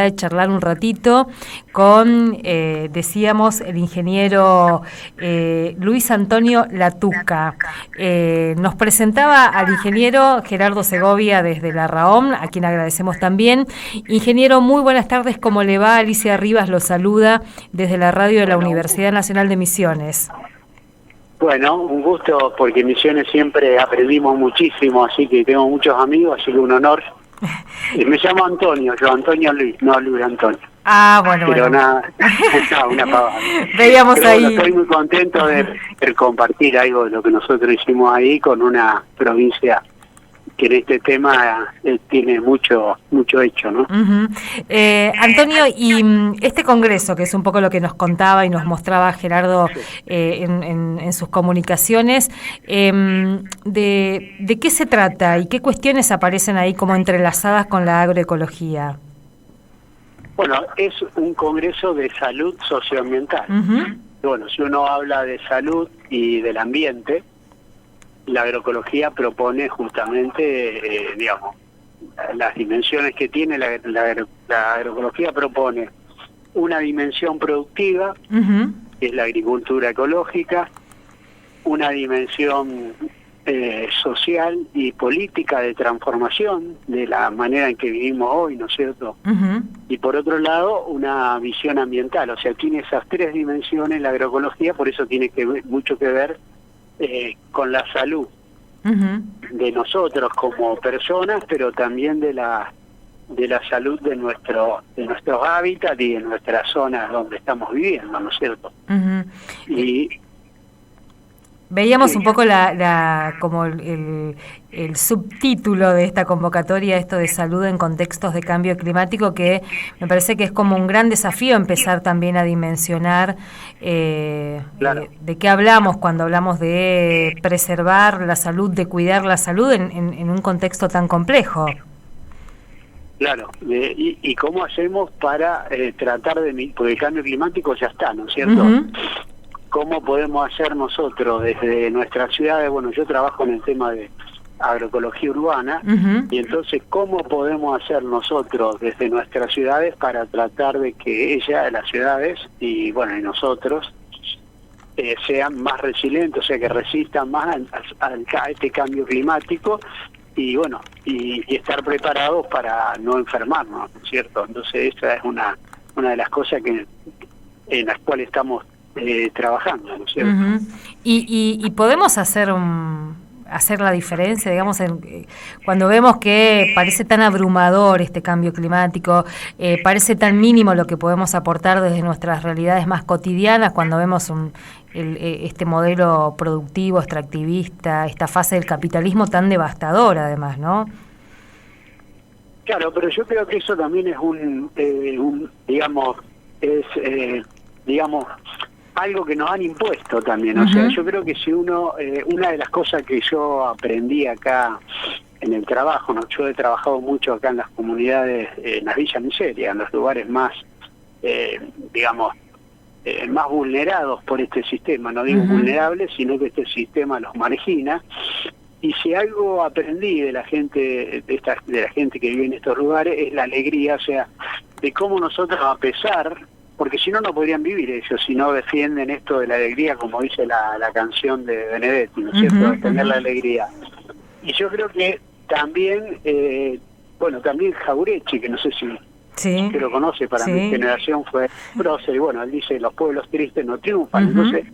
de charlar un ratito con, decíamos, el ingeniero Luis Antonio Lattuca. Nos presentaba al ingeniero Gerardo Segovia desde la RAOM, a quien agradecemos también. Ingeniero, muy buenas tardes, ¿cómo le va? Alicia Rivas lo saluda desde la radio de la Universidad Nacional de Misiones. Bueno, un gusto, porque en Misiones siempre aprendimos muchísimo, así que tengo muchos amigos, así que un honor. Me llamo Antonio, Antonio Luis, no Luis Antonio. Ah, bueno, pero nada, una pavada. Veíamos pero ahí. Bueno, estoy muy contento de compartir algo de lo que nosotros hicimos ahí con una provincia que en este tema tiene mucho hecho, ¿no? Antonio, y este congreso, que es un poco lo que nos contaba y nos mostraba Gerardo en sus comunicaciones, ¿de qué se trata y qué cuestiones aparecen ahí como entrelazadas con la agroecología? Bueno, es un congreso de salud socioambiental. Bueno, si uno habla de salud y del ambiente, la agroecología propone justamente, digamos, las dimensiones que tiene la agroecología propone una dimensión productiva, que es la agricultura ecológica, una dimensión social y política de transformación de la manera en que vivimos hoy, ¿no es cierto? Y por otro lado, una visión ambiental. O sea, tiene esas tres dimensiones la agroecología, por eso tiene mucho que ver con la salud de nosotros como personas, pero también de la salud de nuestros hábitats y de nuestras zonas donde estamos viviendo, ¿no es cierto? Y veíamos un poco como el subtítulo de esta convocatoria, esto de salud en contextos de cambio climático, que me parece que es como un gran desafío empezar también a dimensionar claro. De qué hablamos cuando hablamos de preservar la salud, de cuidar la salud en un contexto tan complejo. Claro, y cómo hacemos para tratar porque el cambio climático ya está, ¿no es cierto? ¿Cómo podemos hacer nosotros desde nuestras ciudades? Bueno, yo trabajo en el tema de agroecología urbana, y entonces, ¿cómo podemos hacer nosotros desde nuestras ciudades para tratar de que las ciudades, y bueno, y nosotros, sean más resilientes, o sea, que resistan más a este cambio climático, y bueno, y estar preparados para no enfermarnos, ¿no es cierto? Entonces, esa es una de las cosas en las cuales estamos trabajando, ¿no es cierto? Y podemos hacer la diferencia, digamos, cuando vemos que parece tan abrumador este cambio climático, parece tan mínimo lo que podemos aportar desde nuestras realidades más cotidianas, cuando vemos este modelo productivo, extractivista, esta fase del capitalismo tan devastadora además, ¿no? Claro, pero yo creo que eso también es digamos, algo que nos han impuesto también. O sea, yo creo que si una de las cosas que yo aprendí acá en el trabajo, ¿no? Yo he trabajado mucho acá en las comunidades, en las villas miserias, en los lugares más, más vulnerados por este sistema. No digo vulnerables, sino que este sistema los margina. Y si algo aprendí de la gente, de la gente que vive en estos lugares, es la alegría, o sea, de cómo nosotros, a pesar, porque si no, no podrían vivir ellos, si no defienden esto de la alegría, como dice la canción de Benedetti, ¿no es cierto?, de tener la alegría. Y yo creo que también, también Jauretche, que no sé si que lo conoce, para mi generación fue prócer, y bueno, él dice, los pueblos tristes no triunfan. Entonces,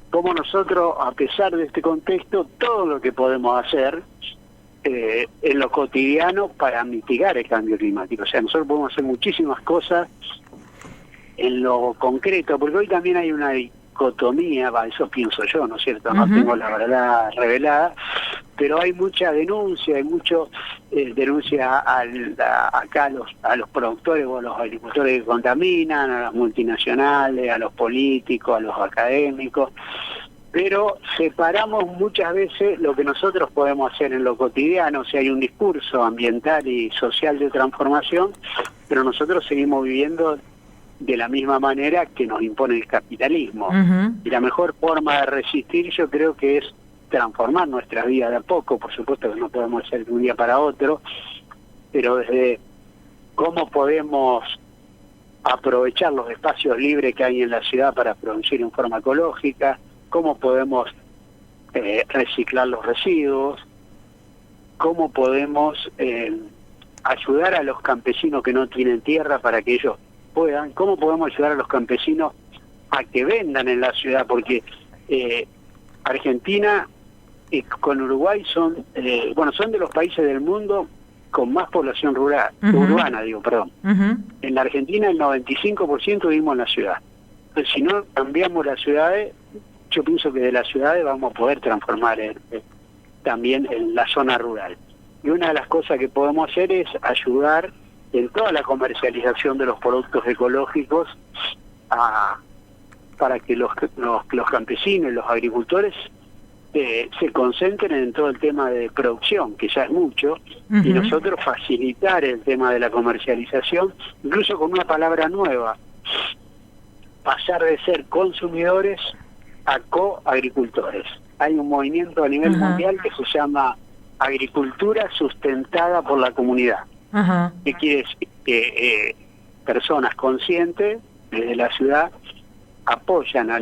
como nosotros, a pesar de este contexto, todo lo que podemos hacer en lo cotidiano para mitigar el cambio climático. O sea, nosotros podemos hacer muchísimas cosas en lo concreto, porque hoy también hay una dicotomía, eso pienso yo, ¿no es cierto? No tengo la verdad revelada, pero hay mucha denuncia, hay mucho denuncia acá a los productores o a los agricultores que contaminan, a las multinacionales, a los políticos, a los académicos, pero separamos muchas veces lo que nosotros podemos hacer en lo cotidiano. O sea, hay un discurso ambiental y social de transformación, pero nosotros seguimos viviendo de la misma manera que nos impone el capitalismo. Y la mejor forma de resistir, yo creo que es transformar nuestra vida de a poco. Por supuesto que no podemos hacer de un día para otro, pero desde cómo podemos aprovechar los espacios libres que hay en la ciudad para producir en forma ecológica, cómo podemos reciclar los residuos, cómo podemos ayudar a los campesinos que no tienen tierra para que ellos puedan, cómo podemos ayudar a los campesinos a que vendan en la ciudad, porque Argentina con Uruguay son de los países del mundo con más población rural, urbana, perdón. En la Argentina el 95% vivimos en la ciudad. Entonces, si no cambiamos las ciudades, yo pienso que de las ciudades vamos a poder transformar también en la zona rural. Y una de las cosas que podemos hacer es ayudar en toda la comercialización de los productos ecológicos para que los campesinos y los agricultores se concentren en todo el tema de producción, que ya es mucho, y nosotros facilitar el tema de la comercialización, incluso con una palabra nueva, pasar de ser consumidores a coagricultores. Hay un movimiento a nivel mundial que se llama agricultura sustentada por la comunidad. ¿Qué quiere decir? Que personas conscientes desde la ciudad apoyan a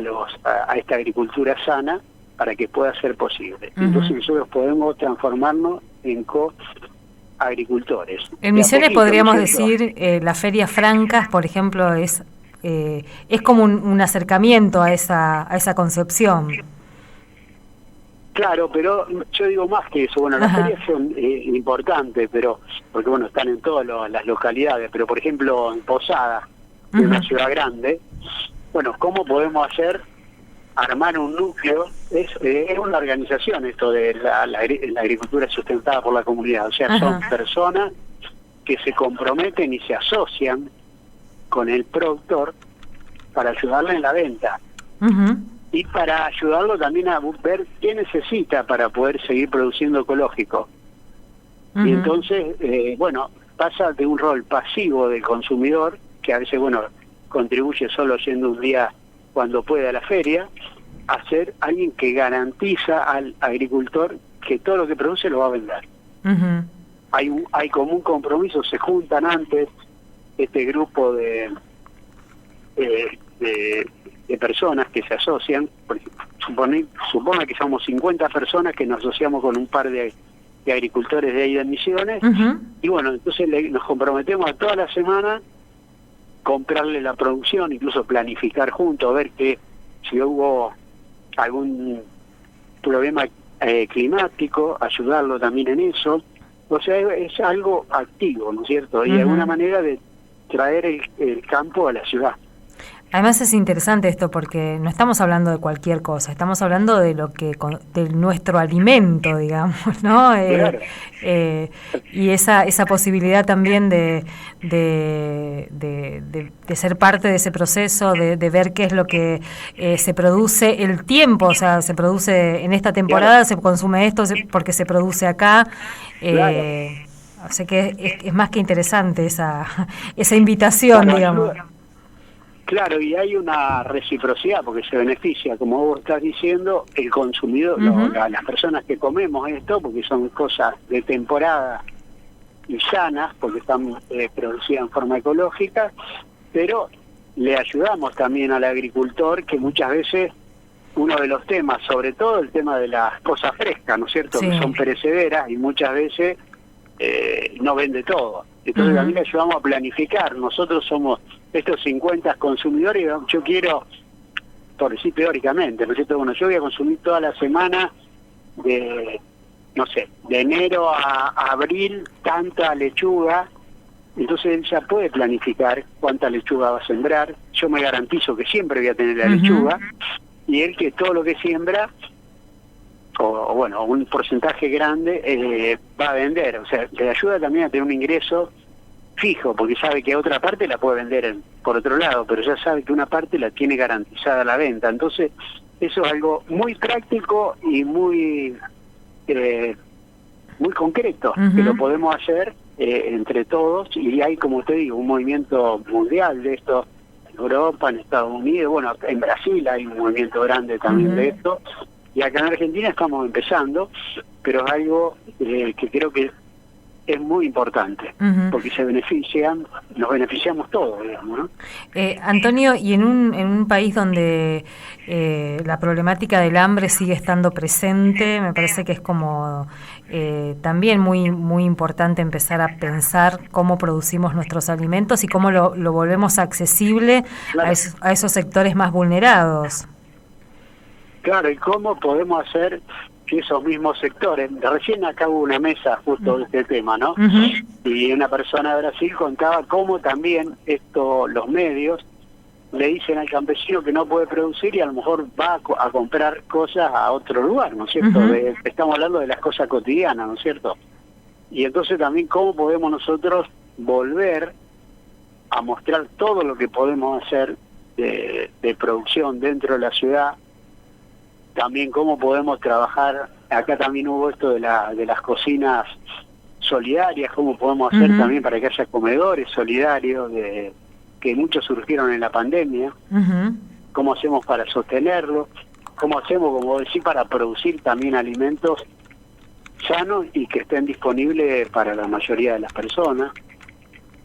esta agricultura sana para que pueda ser posible. Entonces nosotros podemos transformarnos en coagricultores. En Misiones podríamos decir, las ferias francas, por ejemplo, es como un acercamiento a esa concepción. Claro, pero yo digo más que eso. Bueno, las ferias son importantes, pero porque están en todas las localidades, pero por ejemplo en Posada, en una ciudad grande, ¿cómo podemos armar un núcleo? Es una organización esto de la agricultura sustentada por la comunidad, o sea, son personas que se comprometen y se asocian con el productor para ayudarle en la venta y para ayudarlo también a ver qué necesita para poder seguir produciendo ecológico. Y entonces, pasa de un rol pasivo del consumidor, que a veces, contribuye solo yendo un día cuando puede a la feria, a ser alguien que garantiza al agricultor que todo lo que produce lo va a vender. Hay como un compromiso, se juntan antes este grupo de personas que se asocian, supone que somos 50 personas que nos asociamos con un par de agricultores de ahí de Misiones, y entonces nos comprometemos a toda la semana comprarle la producción, incluso planificar juntos, ver que si hubo algún problema climático, ayudarlo también en eso. O sea, es algo activo, ¿no es cierto? Y alguna manera de traer el campo a la ciudad. Además es interesante esto porque no estamos hablando de cualquier cosa, estamos hablando de de nuestro alimento, digamos, ¿no? Claro. Y esa posibilidad también de ser parte de ese proceso, de ver qué es lo que se produce, el tiempo, o sea, se produce en esta temporada, se consume esto porque se produce acá. O sea que es más que interesante esa invitación, digamos. Claro, y hay una reciprocidad porque se beneficia, como vos estás diciendo, el consumidor, las personas que comemos esto, porque son cosas de temporada y sanas, porque están producidas en forma ecológica, pero le ayudamos también al agricultor, que muchas veces uno de los temas, sobre todo el tema de las cosas frescas, ¿no es cierto?, que son perecederas y muchas veces no vende todo. Entonces también le ayudamos a planificar. Nosotros somos estos 50 consumidores, yo quiero, por decir teóricamente, ¿no es cierto? Yo voy a consumir toda la semana de enero a abril tanta lechuga, entonces él ya puede planificar cuánta lechuga va a sembrar. Yo me garantizo que siempre voy a tener la lechuga, y él que todo lo que siembra, o un porcentaje grande, va a vender. O sea, le ayuda también a tener un ingreso fijo, porque sabe que otra parte la puede vender por otro lado, pero ya sabe que una parte la tiene garantizada la venta. Entonces, eso es algo muy práctico y muy concreto, que lo podemos hacer entre todos, y hay, como te digo, un movimiento mundial de esto en Europa, en Estados Unidos, en Brasil hay un movimiento grande también de esto, y acá en Argentina estamos empezando, pero es algo que creo que es muy importante, porque nos beneficiamos todos, digamos, ¿no? Antonio, y en un país donde la problemática del hambre sigue estando presente, me parece que es como también muy importante empezar a pensar cómo producimos nuestros alimentos y cómo lo volvemos accesible, claro, a esos sectores más vulnerados. Claro, y cómo podemos hacer que esos mismos sectores, recién acá hubo una mesa justo de este tema, ¿no? Y una persona de Brasil contaba cómo también los medios le dicen al campesino que no puede producir y a lo mejor va a comprar cosas a otro lugar, ¿no es cierto? Estamos hablando de las cosas cotidianas, ¿no es cierto? Y entonces también cómo podemos nosotros volver a mostrar todo lo que podemos hacer de producción dentro de la ciudad. También cómo podemos trabajar, acá también hubo esto de las cocinas solidarias, cómo podemos hacer también para que haya comedores solidarios, que muchos surgieron en la pandemia, cómo hacemos para sostenerlo, cómo hacemos, como decir, para producir también alimentos sanos y que estén disponibles para la mayoría de las personas.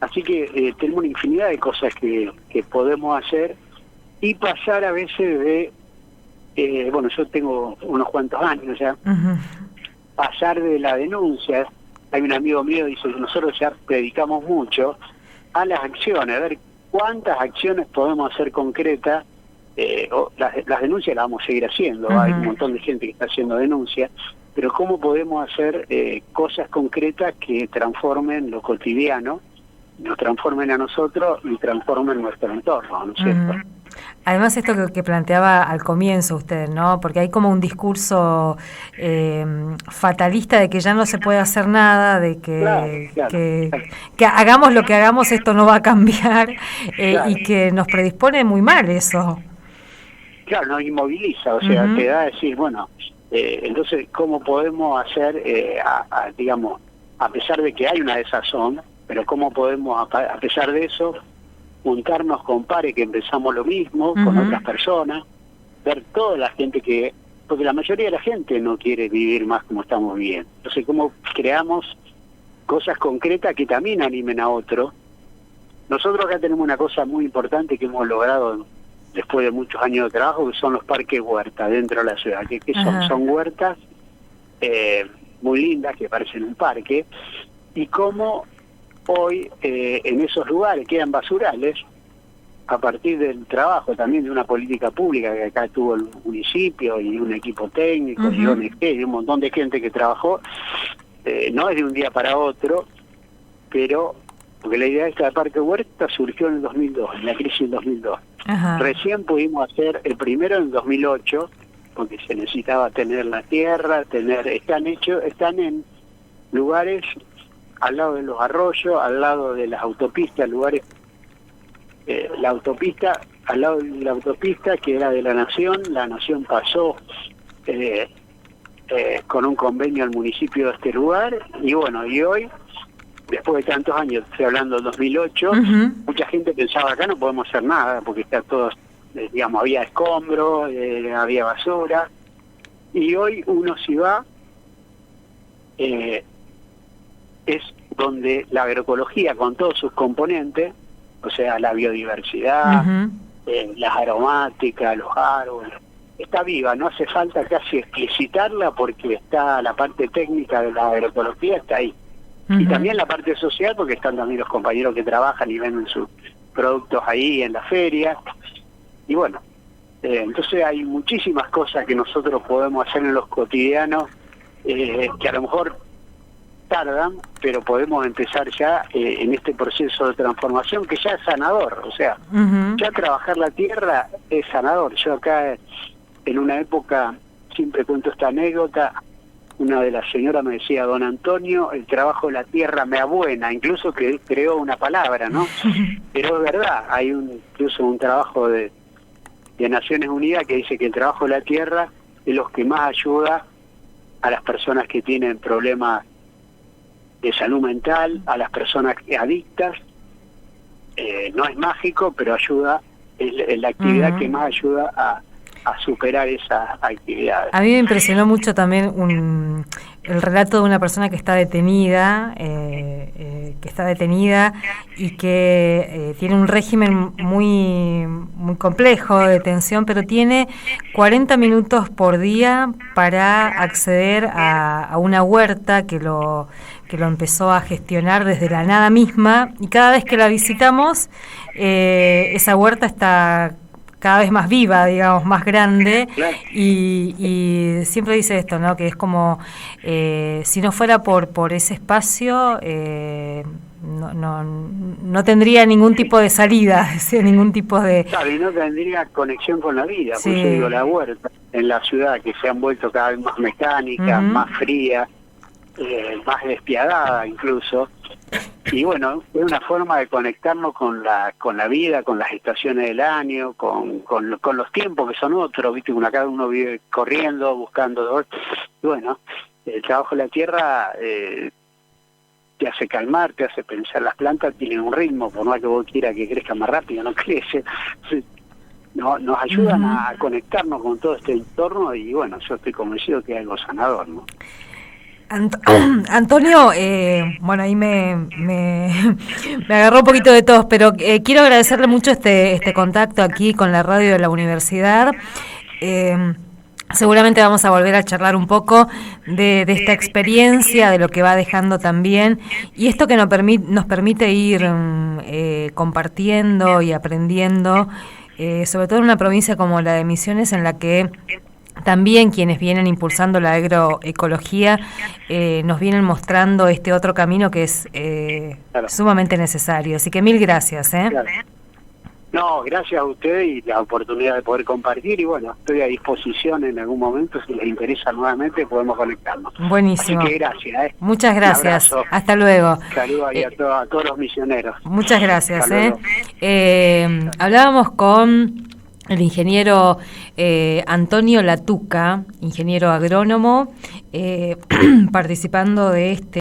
Así que tenemos una infinidad de cosas que podemos hacer y pasar a veces de... bueno, yo tengo unos cuantos años ya, pasar de la denuncia. Hay un amigo mío que dice, nosotros ya predicamos mucho a las acciones, a ver cuántas acciones podemos hacer concretas. Las denuncias las vamos a seguir haciendo, hay un montón de gente que está haciendo denuncias, pero cómo podemos hacer cosas concretas que transformen lo cotidiano, nos transformen a nosotros y transformen nuestro entorno, ¿no es cierto? Además, esto que planteaba al comienzo usted, ¿no? Porque hay como un discurso fatalista de que ya no se puede hacer nada, de que hagamos lo que hagamos, esto no va a cambiar, y que nos predispone muy mal eso. Claro, nos inmoviliza, o sea, te da a decir, bueno, entonces, ¿cómo podemos hacer, digamos, a pesar de que hay una desazón, pero cómo podemos, a pesar de eso, juntarnos con pares que empezamos lo mismo, con otras personas, ver toda la gente porque la mayoría de la gente no quiere vivir más como estamos viviendo. Entonces, ¿cómo creamos cosas concretas que también animen a otro? Nosotros acá tenemos una cosa muy importante que hemos logrado después de muchos años de trabajo, que son los parques huertas dentro de la ciudad, que son huertas muy lindas, que parecen un parque, y cómo hoy en esos lugares quedan basurales, a partir del trabajo también de una política pública que acá tuvo el municipio y un equipo técnico y ONG y un montón de gente que trabajó, no es de un día para otro, pero porque la idea de esta Parque Huerta surgió en el 2002, en la crisis del 2002. Recién pudimos hacer el primero en el 2008, porque se necesitaba tener la tierra, están en lugares al lado de los arroyos, al lado de las autopistas, lugares, al lado de la autopista que era de la Nación pasó con un convenio al municipio de este lugar, y bueno, y hoy, después de tantos años, estoy hablando del 2008, mucha gente pensaba acá no podemos hacer nada, porque está todo, digamos, había escombros, había basura, y hoy uno si va, es donde la agroecología con todos sus componentes, o sea, la biodiversidad, las aromáticas, los árboles, está viva, no hace falta casi explicitarla porque está la parte técnica de la agroecología, está ahí. Y también la parte social, porque están también los compañeros que trabajan y venden sus productos ahí en la feria. Y bueno, entonces hay muchísimas cosas que nosotros podemos hacer en los cotidianos, que a lo mejor tardan, pero podemos empezar ya en este proceso de transformación que ya es sanador. O sea, ya trabajar la tierra es sanador. Yo acá, en una época, siempre cuento esta anécdota, una de las señoras me decía, don Antonio, el trabajo de la tierra me abuena, incluso que creó una palabra, ¿no? Pero es verdad, hay incluso un trabajo de Naciones Unidas que dice que el trabajo de la tierra es lo que más ayuda a las personas que tienen problemas de salud mental, a las personas adictas. No es mágico, pero ayuda, es la actividad que más ayuda a superar esas actividades. A mí me impresionó mucho también el relato de una persona que está detenida y que tiene un régimen muy complejo de detención, pero tiene 40 minutos por día para acceder a una huerta que lo empezó a gestionar desde la nada misma, y cada vez que la visitamos, esa huerta está cada vez más viva, digamos, más grande, y siempre dice esto, ¿no? Que es como, si no fuera por ese espacio, no tendría ningún tipo de salida, ningún tipo de... Claro, y no tendría conexión con la vida, Sí. por eso digo, la huerta en la ciudad, que se han vuelto cada vez más mecánicas, más frías, más despiadada incluso, y bueno, es una forma de conectarnos con la vida, con las estaciones del año, con los tiempos que son otros, viste, cada uno vive corriendo, buscando, y bueno, el trabajo de la tierra te hace calmar, te hace pensar. Las plantas tienen un ritmo, por más que vos quieras que crezca más rápido, no crece. Nos ayudan a conectarnos con todo este entorno, y bueno, yo estoy convencido que es algo sanador, ¿no? Antonio, bueno, ahí me agarró un poquito de tos, pero quiero agradecerle mucho este contacto aquí con la radio de la universidad. Seguramente vamos a volver a charlar un poco de esta experiencia, de lo que va dejando también, y esto que nos permite ir compartiendo y aprendiendo, sobre todo en una provincia como la de Misiones, en la que también quienes vienen impulsando la agroecología nos vienen mostrando este otro camino que es sumamente necesario. Así que mil gracias. Claro. No, gracias a ustedes y la oportunidad de poder compartir, y bueno, estoy a disposición en algún momento, si les interesa nuevamente podemos conectarnos. Buenísimo. Así que gracias. Muchas gracias. Hasta luego. Saludos ahí a todos los misioneros. Muchas gracias. Hablábamos con el ingeniero Antonio Latuca, ingeniero agrónomo, participando de este